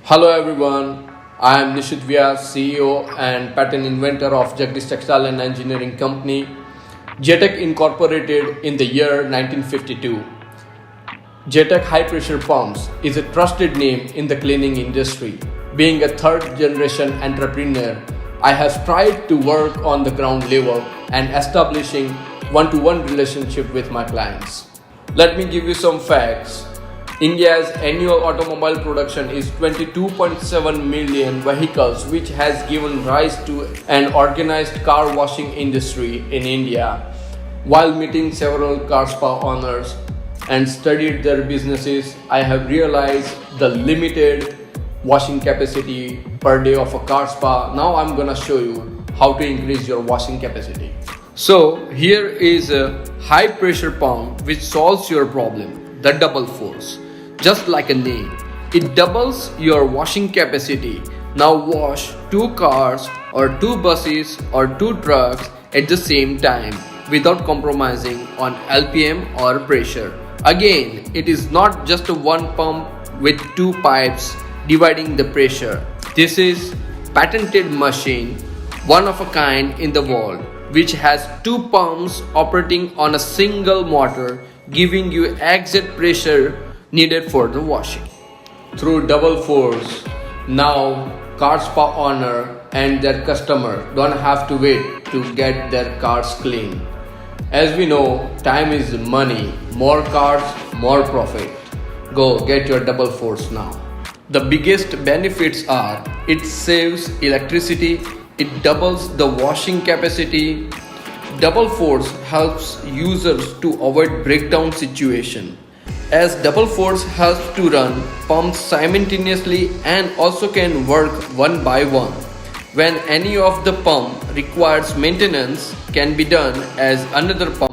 Hello everyone, I am Nishit Vyas, CEO and patent inventor of Jagdish Textile and Engineering Company, JTEC incorporated in the year 1952. JTEC High Pressure Pumps is a trusted name in the cleaning industry. Being a third generation entrepreneur, I have strived to work on the ground level and establishing one-to-one relationship with my clients. Let me give you some facts. India's annual automobile production is 22.7 million vehicles, which has given rise to an organized car washing industry in India. While meeting several car spa owners and studied their businesses, I have realized the limited washing capacity per day of a car spa. Now I'm gonna show you how to increase your washing capacity. So here is a high pressure pump which solves your problem, the double force. Just like a name, it doubles your washing capacity. Now wash 2 cars or 2 buses or 2 trucks at the same time without compromising on LPM or pressure. Again, it is not just a one pump with 2 pipes dividing the pressure. This is patented machine, one of a kind in the world, which has 2 pumps operating on a single motor, giving you exact pressure needed for the washing. Through double force, now car spa owner and their customer don't have to wait to get their cars clean. As we know, time is money. More cars, more profit. Go get your double force now. The biggest benefits are it saves electricity, it doubles the washing capacity. Double force helps users to avoid breakdown situation, as double force helps to run pumps simultaneously and also can work one by one. When any of the pump requires maintenance, can be done as another pump